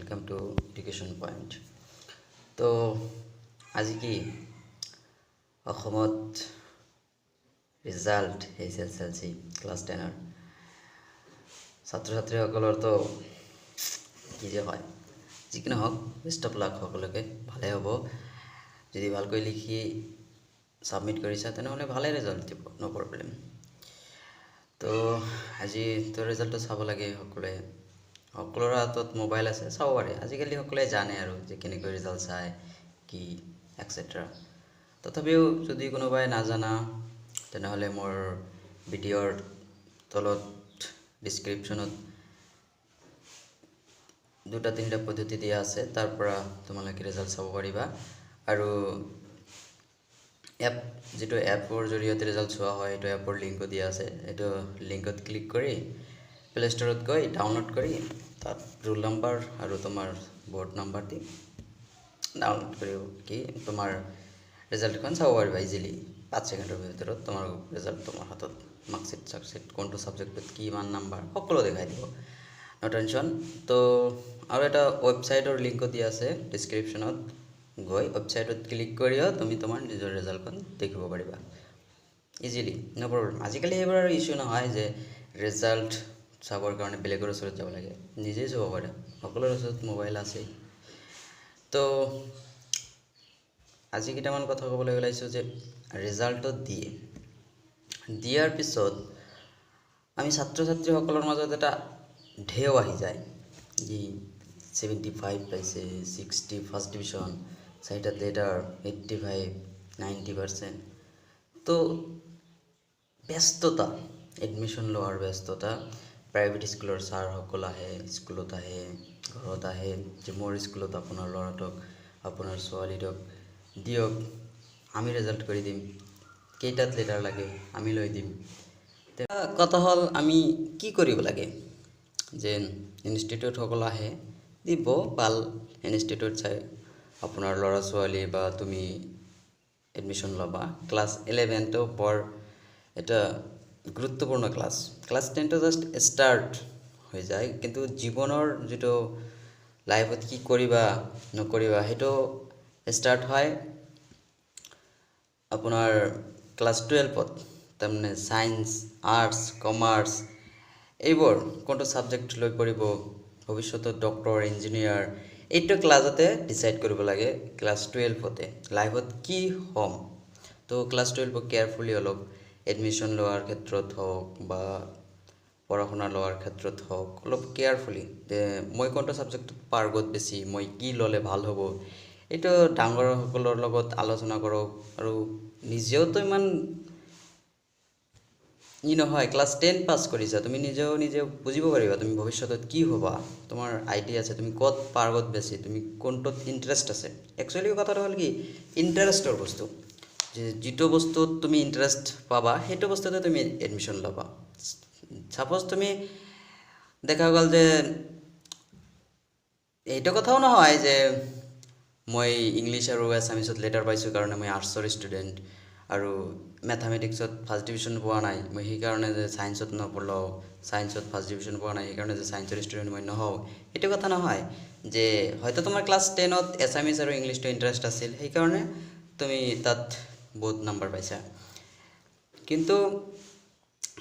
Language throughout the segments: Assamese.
Welcome to Education Point. তো আজি কি অসমত ৰিজাল্ট SSLC Class 10ৰ ছাত্ৰ-ছাত্ৰীসকলৰ তো কি যে হয় যিকি নহওক বেষ্ট অফ লাক সকলোকে ভালে হ'ব যদি ভালকৈ লিখি সাবমিট কৰিছা তেনেহ'লে ভালে ৰিজাল্ট দিব নো প্ৰবলেম তো আজি তো ৰিজাল্টটো চাব লাগে সকলোৰে হাতত মোবাইল আছে চাব পাৰে আজিকালি সকলোৱে জানে আৰু যে কেনেকৈ ৰিজাল্ট চায় কি এটসেট্ৰা তথাপিও যদি কোনোবাই নাজানা তেনেহ'লে মোৰ ভিডিঅ'ৰ তলত ডেসক্ৰিপচনত দুটা তিনিটা পদ্ধতি দিয়া আছে তাৰ পৰা তোমালোকে ৰিজাল্ট চাব পাৰিবা আৰু যেটো এপৰ জৰিয়তে ৰিজাল্ট চোৱা হয় এটো এপৰ লিংকো দিয়া আছে এটো লিংকত ক্লিক কৰি প্লে ষ্টৰত গৈ ডাউনলোড কৰি তাত ৰোল নম্বৰ আৰু তোমাৰ বোৰ্ড নম্বৰ দি ডাউনলোড কৰি কি তোমাৰ ৰিজাল্টখন চাব পাৰিবা ইজিলি 5 সেকেন্ডৰ ভিতৰত তোমাৰ ৰিজাল্ট তোমাৰ হাতত মাৰ্কশিট সাকশিট কোনটো সাবজেক্টত কি মান নম্বৰ সকলো দেখাই দিব নো টেনশন তো আৰু এটা ওয়েবসাইটৰ লিংকো দিয়া আছে ডেসক্ৰিপচনত গৈ ওয়েবসাইটত ক্লিক কৰিও তুমি তোমাৰ নিজৰ ৰিজাল্টখন দেখিব পাৰিবা ইজিলি নো প্ৰবলেম আজিকালি এবাৰ ইস্যু নহয় যে ৰিজাল্ট চাবৰ কাৰণে বেলেগৰ ওচৰত যাব লাগে নিজেই চাব পাৰে সকলোৰ ওচৰত মোবাইল আছে তো আজি কিটামান কথা ক'বলৈ ওলাইছো যে ৰিজাল্টত দিয়াৰ পিছত আমি ছাত্ৰ-ছাত্ৰী সকলৰ মাজত এটা ঢেউ আহি যায় যে 75 পাইছে 60 ফাৰ্স্ট ডিভিশন সাইটাত লেটাৰ 85 90% তো ব্যস্ততা এডমিশন লোৱাৰ ব্যস্ততা প্ৰাইভেট স্কুলৰ ছাৰ সকল আহে স্কুলত আহে ঘৰত আহে যে মোৰ স্কুলত আপোনাৰ ল'ৰাটোক আপোনাৰ ছোৱালীটোক দিয়ক আমি ৰিজাল্ট কৰি দিম কেইটাত লেটাৰ লাগে আমি লৈ দিম কথা হল আমি কি কৰিব লাগে যে ইনষ্টিটিউট সকল আহে দিব ভাল ইনষ্টিটিউট চাই আপোনাৰ ল'ৰা ছোৱালী বা তুমি এডমিশন লবা ক্লাস 11 তো পৰ এটা গুৰুত্বপূৰ্ণ ক্লাস 10 তো জাস্ট স্টাৰ্ট হৈ যায় কিন্তু জীৱনৰ যেটো লাইফত কি কৰিবা নকৰিবা হেটো স্টাৰ্ট হয় আপোনাৰ ক্লাস 12 পত তাৰমানে সায়েন্স আৰ্টস কমাৰ্স এইবোৰ কোনটো সাবজেক্ট লৈ পঢ়িব ভৱিষ্যতত ডক্টৰ ইঞ্জিনিয়াৰ এইটো ক্লাসতে ডিসাইড কৰিব লাগে ক্লাস 12 পতে লাইফত কি হম তো ক্লাস 12 কেয়ারফুলি অলপ এডমিশন লোৱাৰ ক্ষেত্ৰত হওক বা পঢ়াশুনা লোৱাৰ ক্ষেত্ৰত হওক অলপ কেয়াৰফুলি মই কোনটো সাবজেক্ট পাৰগত বেছি মই কি ললে ভাল হ'ব এটো ডাঙৰ সকলৰ লগত আলোচনা কৰক আৰু নিজেও তো ইমান নহয় ক্লাস 10 পাস কৰিছা তুমি নিজে বুজিব পাৰিবা তুমি ভৱিষ্যতত কি হ'বা তোমাৰ আইডিয়া আছে তুমি কত পাৰগত বেছি তুমি কোনটোত ইন্টাৰেস্ট আছে একচুয়ালি কথাটো হল কি ইন্টাৰেস্টৰ বস্তু যে যেটো বস্তুত তুমি ইন্টারেস্ট পাবা হেটো বস্তুতে তুমি এডমিশন লবা সাপোজ তুমি দেখা গল যে এইটো কথাও নহয় যে মই ইংলিশ আৰু আসামিছত লেটাৰ পাইছো কাৰণে মই আৰ্টছৰ ষ্টুডেন্ট আৰু ম্যাথমেটিক্সত ফাৰ্স্ট ডিভিশন পোৱা নাই মই সেই কাৰণে যে সায়েন্সত নপঢ়লো সায়েন্সত ফাৰ্স্ট ডিভিশন পোৱা নাই সেই কাৰণে যে সায়েন্সৰ ষ্টুডেন্ট মই নহও এটো কথা নহয় যে হয়তো তোমাৰ ক্লাস 10 ত আসামিজ আৰু ইংলিশটো ইন্টাৰেস্ট আছিল সেই কাৰণে তুমি তাত বহুত নাম্বাৰ পাইছা কিন্তু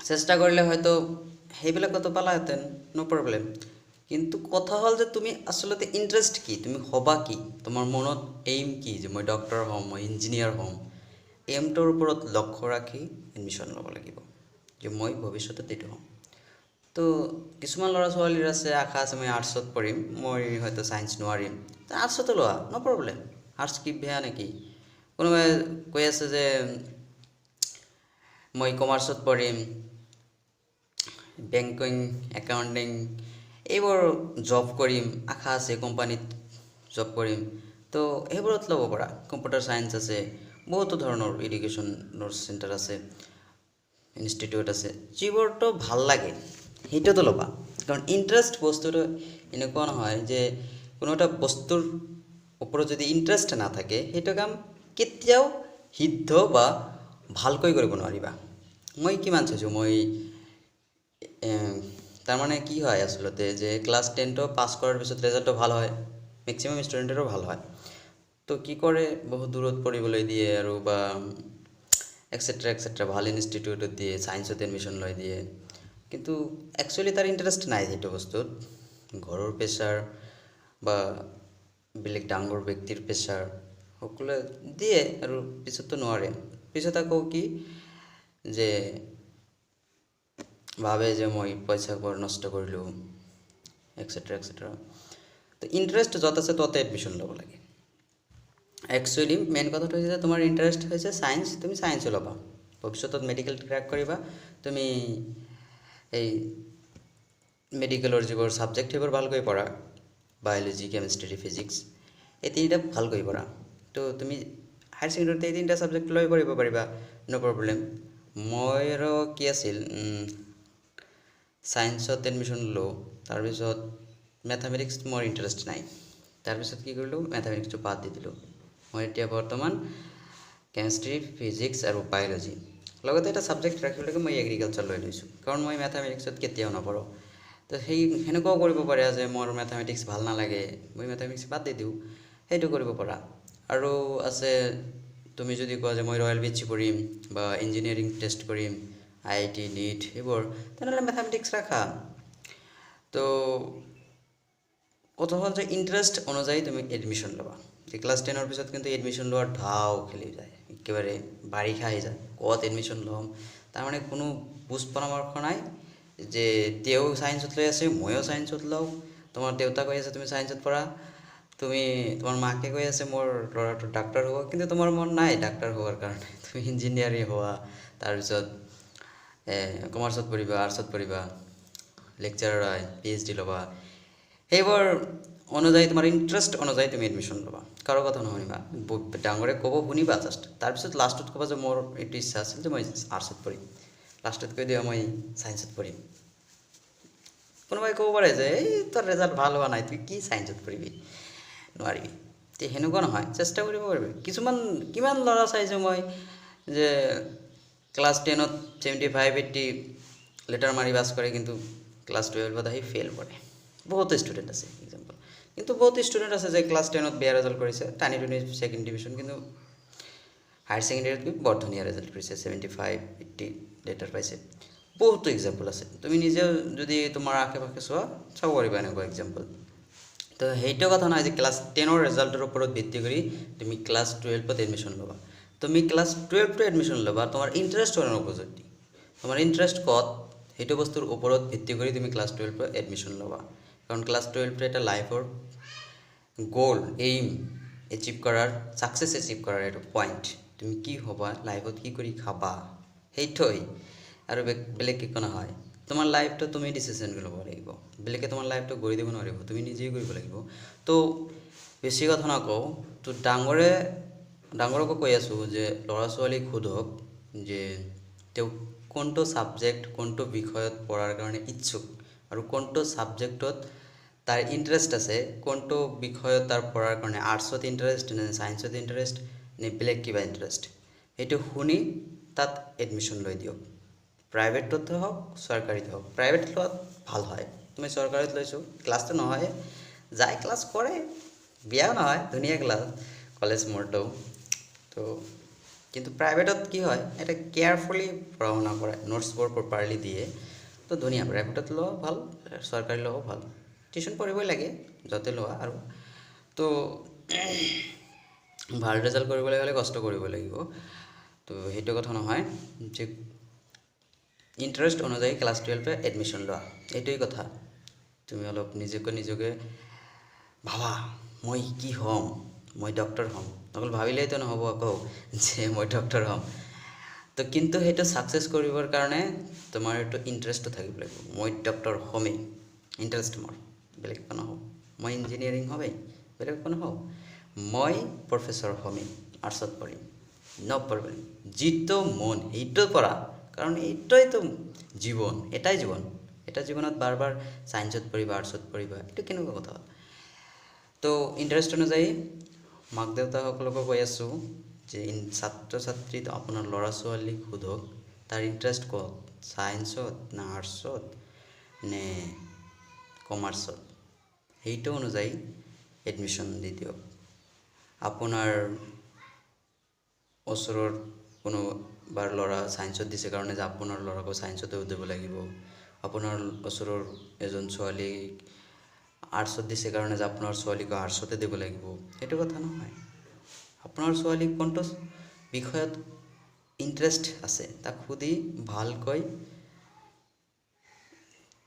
চেষ্টা কৰিলে হয়তো হেইবিলাকত পালাহেতেন নো প্ৰবলেম কিন্তু কথা হল যে তুমি আসলতে ইন্টাৰেস্ট কি তুমি হবা কি তোমাৰ মনত এইম কি যে মই ডক্টৰ হম মই ইঞ্জিনিয়াৰ হম এমটোৰ ওপৰত লক্ষ্য ৰাখি এডমিশন ল'ব লাগিব যে মই ভৱিষ্যতত এটো হম তো কিছুমান ল'ৰা ছোৱালীৰ আছে আশা আছে মই আৰ্টছত পঢ়িম মই হয়তো সায়েন্স নোৱাৰিম আৰ্টছত লোৱা নো প্ৰবলেম আৰ্টছ কি বেয়া নেকি কোনোবাই কৈ আছে যে মই কমাৰ্চত পঢ়িম বেংকিং একাউন্টিং এইবোৰ জব কৰিম আশা আছে কোম্পানীত জব কৰিম তো এইবোৰত ল'ব পাৰা কম্পিউটাৰ সায়েন্স আছে বহুত ধৰণৰ এডুকেশনৰ সেন্টাৰ আছে ইনষ্টিটিউট আছে যিবোৰটো ভাল লাগে হেইটোতো ল'বা কাৰণ ইন্টাৰেস্ট বস্তুটো এনেকুৱা নহয় যে কোনো এটা বস্তুৰ ওপৰত যদি ইন্টাৰেস্ট না থাকে হেটো কাম কেতিয়াও সিদ্ধ বা ভালকৈ কৰিব নোৱাৰিবা মই কিমান চাইছো মই তাৰ মানে কি হয় আসলতে যে ক্লাছ 10 তো পাস কৰাৰ পিছত ৰেজাল্টটো ভাল হয় ম্যাক্সিমাম ষ্টুডেণ্টৰো ভাল হয় তো কি কৰে বহুত দূৰত পঢ়িবলৈ দিয়ে আৰু বা এক্সেট্ৰা ভাল ইনষ্টিটিউটত দিয়ে সায়েন্সত এডমিশ্যন লৈ দিয়ে কিন্তু একচুয়ালি তাৰ ইন্টাৰেস্ট নাই সেইটো বস্তুত ঘৰৰ প্ৰেছাৰ বা বেলেগ ডাঙৰ ব্যক্তিৰ প্ৰেছাৰ সকলে দিয়ে আৰু পিছতো নোৱাৰে পিছত আকৌ কি যে ভাবে যে মই পইচা বৰ নষ্ট কৰিলোঁ এক্সেট্ৰা তো ইন্টারেস্ট যত আছে ততে এডমিশ্যন ল'ব লাগে একচুয়ালি মেইন কথাটো হৈছে যে তোমাৰ ইন্টাৰেস্ট হৈছে সায়েন্স তুমি সায়েন্সে ল'বা ভৱিষ্যতত মেডিকেল ক্ৰ্যাক কৰিবা তুমি এই মেডিকেলৰ যিবোৰ সাবজেক্ট সেইবোৰ ভালকৈ পঢ়া বায়োলজি কেমিষ্ট্ৰি ফিজিক্স এই তিনিটা ভালকৈ পঢ়া তো তুমি হায়াৰ ছেকেণ্ডাৰীতে এই তিনিটা সাবজেক্ট লৈ পঢ়িব পাৰিবা নো প্ৰব্লেম মই আৰু কি আছিল সায়েন্সত এডমিশ্যন লওঁ তাৰপিছত মেথামেটিক্স মোৰ ইণ্টাৰেষ্ট নাই তাৰপিছত কি কৰিলোঁ মেথামেটিক্সটো বাদ দি দিলোঁ মই এতিয়া বৰ্তমান কেমিষ্ট্ৰি ফিজিক্স আৰু বায়োলজি লগতে এটা সাবজেক্ট ৰাখিবলৈ মই এগ্ৰিকালচাৰ লৈ লৈছোঁ কাৰণ মই মেথামেটিক্সত কেতিয়াও নপঢ়োঁ তো সেনেকুৱাও কৰিব পাৰে যে মোৰ মেথামেটিক্স ভাল নালাগে মই মেথামেটিক্স বাদ দি দিওঁ সেইটো কৰিব পাৰা আৰু আছে তুমি যদি কোৱা যে মই ৰয়েল বিচি পঢ়িম বা ইঞ্জিনিয়াৰিং টেষ্ট কৰিম IIT NEET এইবোৰ তেনেহ'লে মেথামেটিক্স ৰাখা তো কথা হ'ল যে ইন্টাৰেস্ট অনুযায়ী তুমি এডমিশ্যন ল'বা যে ক্লাছ 10ৰ পিছত কিন্তু এডমিশ্যন লোৱাৰ ধাও খেলি যায় একেবাৰে বাৰিষা আহি যায় ক'ত এডমিশ্যন ল'ম তাৰমানে কোনো বুজ পৰামৰ্শ নাই যে তেওঁ সায়েন্সত লৈ আছে ময়ো সায়েন্সত লওঁ তোমাৰ দেউতা কৈ আছে তুমি সায়েন্সত পঢ়া তুমি তোমাৰ মাকে কৈ আছে মোৰ ল'ৰাটো ডাক্তৰ হ'ব কিন্তু তোমাৰ মন নাই ডাক্তৰ হোৱাৰ কাৰণে তুমি ইঞ্জিনিয়াৰিং হোৱা তাৰপিছত কমাৰ্চত পঢ়িবা আৰ্টছত পঢ়িবা লেকচাৰাৰ হয় PhD ল'বা সেইবোৰ অনুযায়ী তোমাৰ ইন্টাৰেস্ট অনুযায়ী তুমি এডমিশ্যন ল'বা কাৰো কথা নুশুনিবা ডাঙৰে ক'ব শুনিবা জাষ্ট তাৰপিছত লাষ্টত ক'বা যে মোৰ এইটো ইচ্ছা আছিল যে মই আৰ্টছত পঢ়িম লাষ্টত কৈ দিয়া মই সায়েন্সত পঢ়িম কোনোবাই ক'ব পাৰে যে এই তোৰ ৰেজাল্ট ভাল হোৱা নাই তুই কি সায়েন্সত পঢ়িবি নোৱাৰিবি তে সেনেকুৱা নহয় চেষ্টা কৰিব পাৰিবি কিছুমান কিমান ল'ৰা চাইছোঁ মই যে ক্লাছ 10ত 75 80 লেটাৰ মাৰি পাছ কৰে কিন্তু ক্লাছ 12ত আহি ফেইল কৰে বহুত ষ্টুডেণ্ট আছে এক্সাম্পল কিন্তু বহুত ষ্টুডেণ্ট আছে যে ক্লাছ 10ত বেয়া রেজাল্ট কৰিছে টানি টুনি সেকেন্ড ডিভিজন কিন্তু হায়াৰ ছেকেণ্ডেৰীত বৰ ধুনীয়া ৰেজাল্ট কৰিছে 75 80 লেটাৰ পাইছে বহুতো এক্সাম্পল আছে তুমি নিজেও যদি তোমাৰ আশে পাশে চোৱা চাব পাৰিবা এনেকুৱা এক্সাম্পল তো সেইটো কথা নহয় যে ক্লাছ 10ৰ ৰেজাল্টৰ ওপৰত ভিত্তি কৰি তুমি ক্লাছ 12ত এডমিশ্যন ল'বা তুমি ক্লাছ 12ত এডমিশ্যন ল'বা তোমাৰ ইন্টাৰেস্ট অনুপযোগী তোমাৰ ইন্টাৰেস্ট ক'ত সেইটো বস্তুৰ ওপৰত ভিত্তি কৰি তুমি ক্লাছ 12ত এডমিশ্যন ল'বা কাৰণ ক্লাছ 12টো এটা লাইফৰ গোল এইম এচিভ কৰাৰ সাকসেস এচিভ কৰাৰ এটা পইণ্ট তুমি কি হ'বা লাইফত কি কৰি খাবা সেইটোই আৰু বেলেগ একো নহয় তোমাৰ লাইফটো তুমি ডিসিশন ল'ব লাগিব বেলেগে তোমাৰ লাইফটো গঢ়ি দিব নোৱাৰিব তুমি নিজেই কৰিব লাগিব তো বেছি কথা নকওঁ তো ডাঙৰকো কৈ আছোঁ যে ল'ৰা ছোৱালীক সোধক যে তেওঁ কোনটো সাবজেক্ট কোনটো বিষয়ত পঢ়াৰ কাৰণে ইচ্ছুক আৰু কোনটো সাবজেক্টত তাৰ ইন্টাৰেস্ট আছে কোনটো বিষয়ত তাৰ পঢ়াৰ কাৰণে আৰ্টছত ইন্টাৰেস্ট নে সায়েন্সত ইন্টাৰেস্ট নে বেলেগ কিবা ইন্টাৰেস্ট সেইটো শুনি তাত এডমিশ্যন লৈ দিয়ক প্ৰাইভেটত হওক চৰকাৰীত হওক প্ৰাইভেট লোৱাত ভাল হয় তুমি চৰকাৰীত লৈছোঁ ক্লাছটো নহয় যাই ক্লাছ কৰে বিয়াও নহয় ধুনীয়া ক্লাছ কলেজ মোৰটো তো কিন্তু প্ৰাইভেটত কি হয় এটা কেয়াৰফুলি পঢ়া শুনা কৰে নোটছবোৰ প্ৰপাৰলি দিয়ে তো ধুনীয়া প্ৰাইভেটত লোৱা ভাল চৰকাৰী লোৱাও ভাল টিউশ্যন পঢ়িবই লাগে য'তে লোৱা আৰু তো ভাল ৰেজাল্ট কৰিবলৈ হ'লে কষ্ট কৰিব লাগিব তো সেইটো কথা নহয় যে ইন্টাৰেস্ট অনুযায়ী ক্লাছ 12ত এডমিশ্যন লোৱা এইটোই কথা তুমি অলপ নিজকে ভাবা মই কি হ'ম মই ডক্টৰ হ'ম অকল ভাবিলেই তো নহ'ব আকৌ যে মই ডক্টৰ হ'ম তো কিন্তু সেইটো সাকসেস কৰিবৰ কাৰণে তোমাৰ এইটো ইন্টাৰেস্টটো থাকিব লাগিব মই ডক্টৰ হ'মেই ইন্টাৰেস্ট মোৰ বেলেগ কোনো নহ'ব মই ইঞ্জিনিয়াৰিং হ'মেই বেলেগ কোনো নহ'ব মই প্ৰফেসৰ হ'মেই আৰ্টছত পঢ়িম ন প্ৰব্লেম যিটো মন সেইটো পঢ়া কাৰণ এইটোই তো জীবন এটাই জীবন এটা জীবনত বাৰবাৰ সায়েন্সত পঢ়িবা আৰ্টছত পঢ়িবা এইটো কেনেকুৱা কথা তো ইন্টাৰেস্ট অনুযায়ী মাক দেউতাসকলকো কৈ আছোঁ যে ছাত্ৰ ছাত্ৰীত আপোনাৰ ল'ৰা ছোৱালীক সোধক তাৰ ইন্টাৰেস্ট ক'ত সায়েন্সত না আৰ্টছত নে কমাৰ্চত সেইটো অনুযায়ী এডমিশ্যন দি দিয়ক আপোনাৰ ওচৰৰ কোনোবাৰ ল'ৰা ছায়েন্সত দিছে কাৰণে যে আপোনাৰ ল'ৰাকো ছায়েন্সতে দিব লাগিব আপোনাৰ ওচৰৰ এজন ছোৱালী আৰ্টছত দিছে কাৰণে যে আপোনাৰ ছোৱালীকো আৰ্টছতে দিব লাগিব সেইটো কথা নহয় আপোনাৰ ছোৱালী কোনটো বিষয়ত ইন্টাৰেষ্ট আছে তাক সুধি ভালকৈ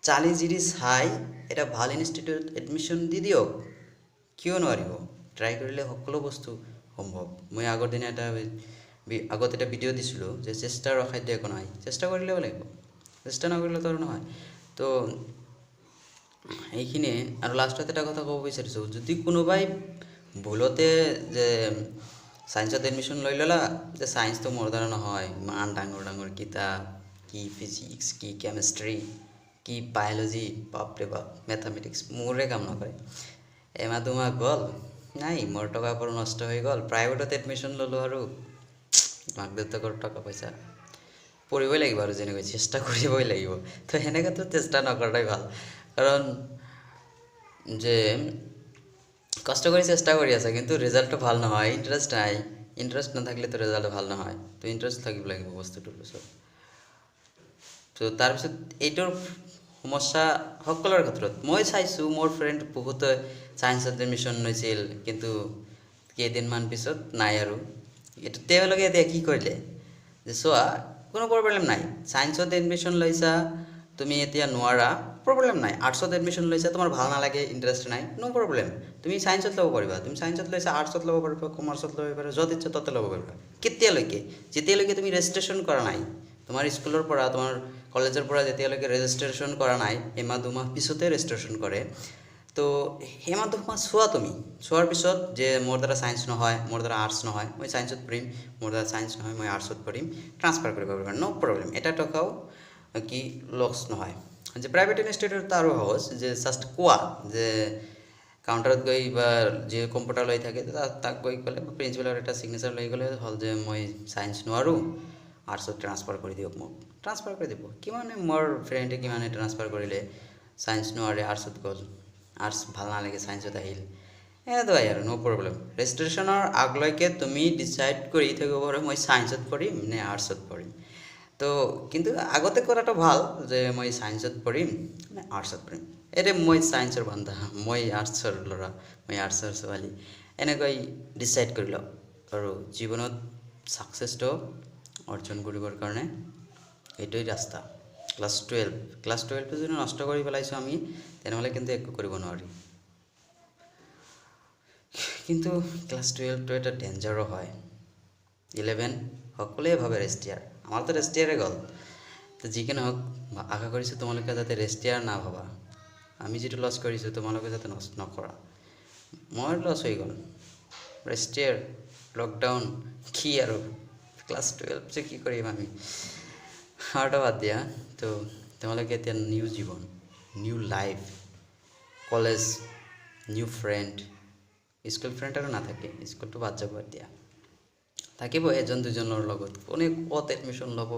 চালি জিৰি চাই এটা ভাল ইনষ্টিটিউট এডমিশ্যন দি দিয়ক কিয় নোৱাৰিব ট্ৰাই কৰিলে সকলো বস্তু সম্ভৱ মই আগৰ দিনা আগত এটা ভিডিঅ' দিছিলোঁ যে চেষ্টাৰ অসাধ্য একো নাই চেষ্টা কৰিলে লাগিব চেষ্টা নকৰিলে তো নহয় তো এইখিনিয়ে আৰু লাষ্টত এটা কথা ক'ব বিচাৰিছোঁ যদি কোনোবাই ভুলতে যে ছায়েন্সত এডমিশ্যন লৈ ল'লা যে ছায়েন্সটো মোৰ দ্বাৰা নহয় ইমান ডাঙৰ ডাঙৰ কিতাপ কি ফিজিক্স কি কেমেষ্ট্ৰি কি বায়'লজি বাপৰে বাপ মেথামেটিক্স মোৰে কাম নকৰে এমাহ দুমাহ গ'ল নাই মোৰ টকা পইচা নষ্ট হৈ গ'ল প্ৰাইভেটত এডমিশ্যন ল'লোঁ আৰু মাক দেউতাকৰ টকা পইচা পঢ়িবই লাগিব আৰু যেনেকৈ চেষ্টা কৰিবই লাগিব তো সেনেকৈতো চেষ্টা নকৰাই ভাল কাৰণ যে কষ্ট কৰি চেষ্টা কৰি আছে কিন্তু ৰিজাল্টটো ভাল নহয় ইণ্টাৰেষ্ট নাই ইণ্টাৰেষ্ট নাথাকিলেতো ৰিজাল্টটো ভাল নহয় তো ইণ্টাৰেষ্ট থাকিব লাগিব বস্তুটোৰ পিছত তো তাৰপিছত এইটোৰ সমস্যা সকলোৰে ক্ষেত্ৰত মই চাইছোঁ মোৰ ফ্ৰেণ্ড বহুতে ছায়েন্সত এডমিশ্যন লৈছিল কিন্তু কেইদিনমান পিছত নাই আৰু এইটো তেওঁলোকে এতিয়া কি কৰিলে যে চোৱা কোনো প্ৰব্লেম নাই ছায়েন্সত এডমিশ্যন লৈছা তুমি এতিয়া নোৱাৰা প্ৰব্লেম নাই আৰ্টছত এডমিশ্যন লৈছা তোমাৰ ভাল নালাগে ইণ্টাৰেষ্ট নাই নো প্ৰব্লেম তুমি ছায়েন্সত ল'ব পাৰিবা তুমি ছায়েন্সত লৈছা আৰ্টছত ল'ব পাৰিবা কমাৰ্চত ল'ব পাৰিবা য'ত ইচ্ছা ত'তে ল'ব পাৰিবা কেতিয়ালৈকে যেতিয়ালৈকে তুমি ৰেজিষ্ট্ৰেশ্যন কৰা নাই তোমাৰ স্কুলৰ পৰা তোমাৰ কলেজৰ পৰা যেতিয়ালৈকে ৰেজিষ্ট্ৰেশ্যন কৰা নাই এমাহ দুমাহ পিছতে ৰেজিষ্ট্ৰেশ্যন কৰে তো এমাহ দুমাহ চোৱা তুমি চোৱাৰ পিছত যে মোৰ দ্বাৰা ছায়েন্স নহয় মোৰ দ্বাৰা আৰ্টছ নহয় মই ছায়েন্সত পঢ়িম মোৰ দ্বাৰা ছায়েন্স নহয় মই আৰ্টছত পঢ়িম ট্ৰান্সফাৰ কৰিব পাৰিবা নো প্ৰব্লেম এটা টকাও কি লছ নহয় যে প্ৰাইভেট ইনষ্টিটিউট আৰু সহজ যে জাষ্ট কোৱা যে কাউণ্টাৰত গৈ বা যি কম্পিউটাৰ লৈ থাকে তাক গৈ ক'লে প্ৰিন্সিপালৰ এটা ছিগনেচাৰ লৈ গ'লে হ'ল যে মই ছায়েন্স নোৱাৰোঁ আৰ্টছত ট্ৰান্সফাৰ কৰি দিয়ক মোক ট্ৰান্সফাৰ কৰি দিব কিমানে মোৰ ফ্ৰেণ্ডে কিমানে ট্ৰান্সফাৰ কৰিলে ছায়েন্স নোৱাৰে আৰ্টছত গ'ল আৰ্টছ ভাল নালাগে ছায়েন্সত আহিল এনেদৰে আৰু নো প্ৰব্লেম ৰেজিষ্ট্ৰেশ্যনৰ আগলৈকে তুমি ডিচাইড কৰি থাকিব পাৰা মই ছায়েন্সত পঢ়িম নে আৰ্টছত পঢ়িম তো কিন্তু আগতে কৰাটো ভাল যে মই ছায়েন্সত পঢ়িম নে আৰ্টছত পঢ়িম এতিয়া মই ছায়েন্সৰ বান্ধা মই আৰ্টছৰ ল'ৰা মই আৰ্টছৰ ছোৱালী এনেকৈ ডিচাইড কৰি লওক আৰু জীৱনত ছাকচেছটো অৰ্জন কৰিবৰ কাৰণে এইটোৱেই ৰাস্তা ক্লাছ 12 যদি নষ্ট কৰি পেলাইছোঁ আমি তেনেহ'লে কিন্তু একো কৰিব নোৱাৰি কিন্তু ক্লাছ 12টো এটা ডেঞ্জাৰো হয় 11 সকলোৱে ভাবে ৰেষ্ট ইয়াৰ আমাৰতো ৰেষ্ট ইয়াৰে গ'ল তো যিকি নহওক আশা কৰিছোঁ তোমালোকে যাতে ৰেষ্ট ইয়াৰ নাভাবা আমি যিটো লছ কৰিছোঁ তোমালোকে যাতে নষ্ট নকৰা মোৰ লছ হৈ গ'ল ৰেষ্ট ইয়াৰ লকডাউন কি আৰু ক্লাছ 12 যে কি কৰিম আমি আৰু বাদ দিয়া তো তোমালোকে এতিয়া নিউ জীৱন new life college new friend school friend আৰু নাথাকে স্কুলটো বাদ যাব এতিয়া থাকিব এজন দুজনৰ লগত কোনে ক'ত এডমিশ্যন ল'ব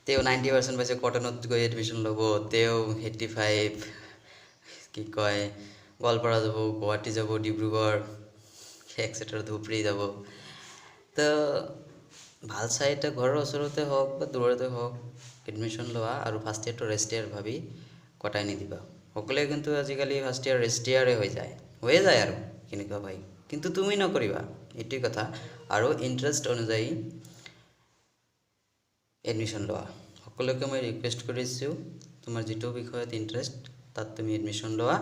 তেওঁ 90% পাইছে কটনত গৈ এডমিশ্যন ল'ব তেওঁ 85 কি কয় গোৱালপাৰা যাব গুৱাহাটী যাব ডিব্ৰুগড় এক্সেট্ৰা ধুবুৰী যাব তো ভাল চাই এটা ঘৰৰ ওচৰতে হওক বা দূৰতে হওক এডমিশ্যন লোৱা আৰু ফাৰ্ষ্ট ইয়েৰটো ৰেষ্ট ইয়াৰ ভাবি কটাই নিদিবা সকলোৱে কিন্তু আজিকালি ফাৰ্ষ্ট ইয়েৰ ৰেষ্ট ইয়াৰে হৈ যায় আৰু কেনেকুৱা ভাই কিন্তু তুমি নকৰিবা এইটোৱেই কথা আৰু ইণ্টাৰেষ্ট অনুযায়ী এডমিশ্যন লোৱা সকলোকে মই ৰিকুৱেষ্ট কৰিছোঁ তোমাৰ যিটো বিষয়ত ইণ্টাৰেষ্ট তাত তুমি এডমিশ্যন লোৱা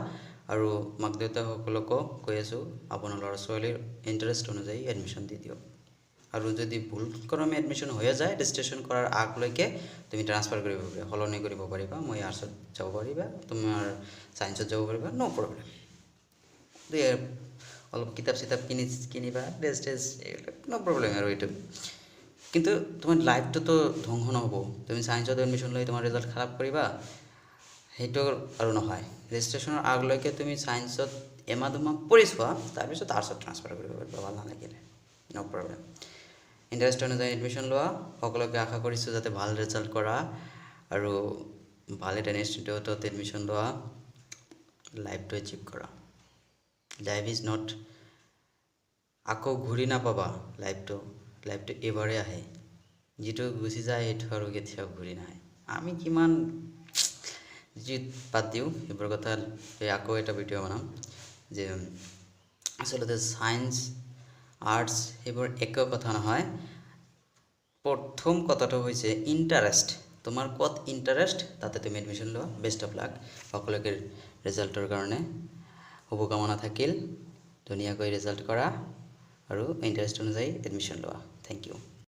আৰু মাক দেউতাকসকলকো কৈ আছোঁ আপোনাৰ ল'ৰা ছোৱালীৰ ইণ্টাৰেষ্ট অনুযায়ী এডমিশ্যন দি দিয়ক আৰু যদি ভুল ক্ৰমে এডমিশ্যন হৈ যায় ৰেজিষ্ট্ৰেশ্যন কৰাৰ আগলৈকে তুমি ট্ৰান্সফাৰ কৰিব পাৰিবা সলনি কৰিব পাৰিবা মই আৰ্টছত যাব পাৰিবা তোমাৰ ছায়েন্সত যাব পাৰিবা নো প্ৰব্লেম অলপ কিতাপ চিতাপ কিনিবা ড্ৰেছ এইবিলাক নো প্ৰব্লেম আৰু এইটো কিন্তু তোমাৰ লাইফটোতো ধ্বংস নহ'ব তুমি ছায়েন্সত এডমিশ্যন লৈ তোমাৰ ৰিজাল্ট খাৰাপ কৰিবা সেইটো আৰু নহয় ৰেজিষ্ট্ৰেশ্যনৰ আগলৈকে তুমি ছায়েন্সত এমাহ দুমাহ পঢ়ি চোৱা তাৰপিছত আৰ্টছত ট্ৰান্সফাৰ কৰিব পাৰিবা ভাল নালাগিলে নো প্ৰব্লেম ইণ্টাৰেষ্ট অনুযায়ী এডমিশ্যন লোৱা সকলোকে আশা কৰিছোঁ যাতে ভাল ৰিজাল্ট কৰা আৰু ভাল এটা ইনষ্টিটিউটত এডমিশ্যন লোৱা লাইফটো এচিভ কৰা লাইফ ইজ নট আকৌ ঘূৰি নাপাবা লাইফটো এবাৰে আহে যিটো গুচি যায় সেইটো আৰু কেতিয়াও ঘূৰি নাহে আমি কিমান যি বাদ দিওঁ এইবোৰ কথা আকৌ এটা ভিডিঅ' বনাম যে আচলতে সায়েন্স আৰ্টছ সেইবোৰ একো কথা নহয় প্ৰথম কথাটো হৈছে ইণ্টাৰেষ্ট তোমাৰ ক'ত ইণ্টাৰেষ্ট তাতে তুমি এডমিশ্যন লোৱা বেষ্ট অফ লাক সকলোকে ৰিজাল্টৰ কাৰণে শুভকামনা থাকিল ধুনীয়াকৈ ৰিজাল্ট কৰা আৰু ইণ্টাৰেষ্ট অনুযায়ী এডমিশ্যন লোৱা থেংক ইউ